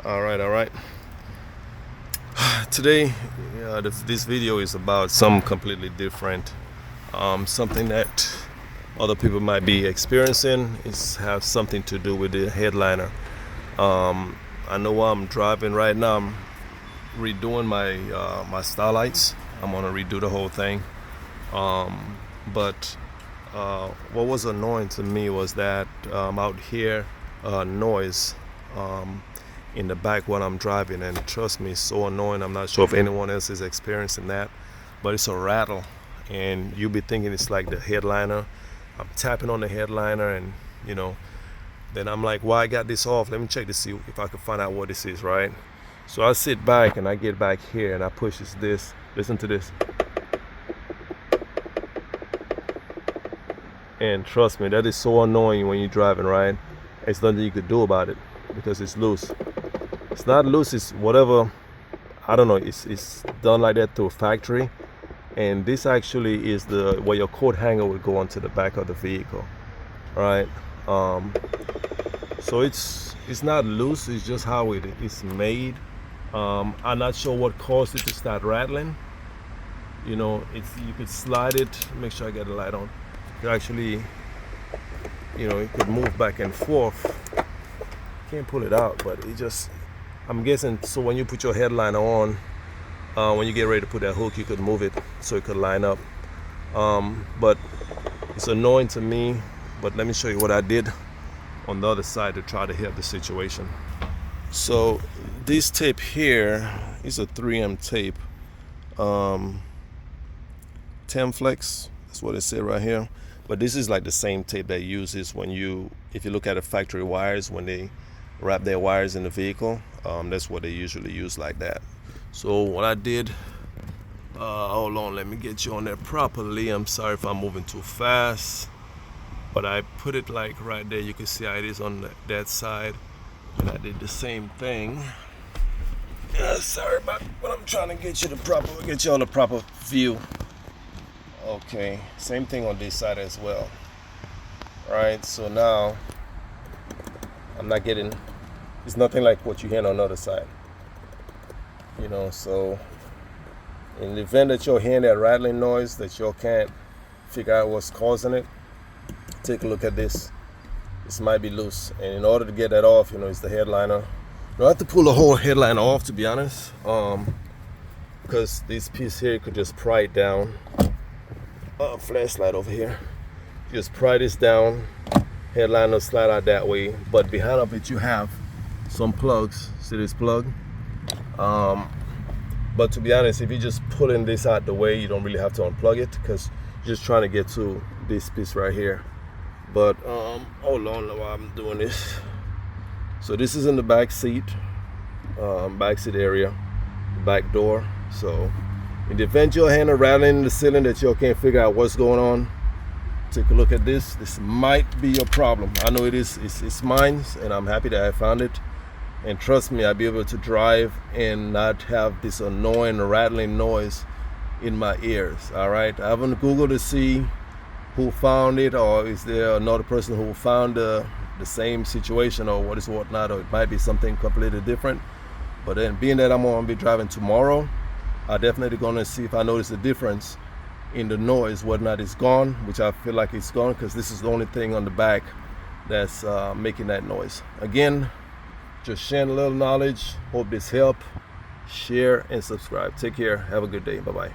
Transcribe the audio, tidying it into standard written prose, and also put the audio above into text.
All right. Today, this video is about something completely different. Something that other people might be experiencing is have something to do with the headliner. I know while I'm driving right now, I'm redoing my starlights. I'm gonna redo the whole thing. But what was annoying to me was that out here noise in the back while I'm driving, and trust me, it's so annoying. I'm not sure if anyone else is experiencing that, but it's a rattle, and you'll be thinking it's like the headliner. I'm tapping on the headliner, and you know, then I'm like, why I got this off? Let me check to see if I can find out what this is, right? So I sit back and I get back here and I push this. Listen to this. And trust me, that is so annoying when you're driving, right? It's nothing you could do about it because it's loose. It's not loose, it's whatever, I don't know, it's done like that through a factory. And this actually is the where your coat hanger would go onto the back of the vehicle, right? So it's not loose, it's just how it's made. I'm not sure what caused it to start rattling. You know, you could slide it, make sure I get the light on. You actually, it could move back and forth. Can't pull it out, but I'm guessing, so when you put your headliner on, when you get ready to put that hook, you could move it so it could line up. But it's annoying to me, but let me show you what I did on the other side to try to help the situation. So this tape here is a 3M tape, Temflex, that's what it said right here. But this is like the same tape that uses if you look at the factory wires, when they wrap their wires in the vehicle, that's what they usually use like that. So what I did, hold on, let me get you on there properly. I'm sorry if I'm moving too fast, but I put it like right there. You can see how it is on that side, and I did the same thing. Sorry about, but I'm trying to get you on the proper view. Okay, same thing on this side as well. Right, so now it's nothing like what you hear on the other side. So in the event that you're hearing that rattling noise that you can't figure out what's causing it, take a look at this. This might be loose, and in order to get that off, it's the headliner. You don't have to pull the whole headliner off, to be honest, because this piece here, you could just pry it down. Flashlight over here. Just pry this down, headliner slide out that way, but behind of it you have some plugs. See this plug? But to be honest, if you're just pulling this out the way, you don't really have to unplug it, because you're just trying to get to this piece right here. But hold on while I'm doing this. So this is in the back seat area, back door. So in the event your hand are rattling in the ceiling that you can't figure out what's going on, take a look at this. This might be your problem. I know it is. It's mine, and I'm happy that I found it. And trust me, I'll be able to drive and not have this annoying rattling noise in my ears. All right. I haven't Googled to see who found it, or is there another person who found the same situation, or whatnot, or it might be something completely different. But then, being that I'm going to be driving tomorrow, I'm definitely going to see if I notice a difference in the noise, whether or not it's gone, which I feel like it's gone, because this is the only thing on the back that's making that noise. Again, just sharing a little knowledge. Hope this helped. Share and subscribe. Take care. Have a good day. Bye-bye.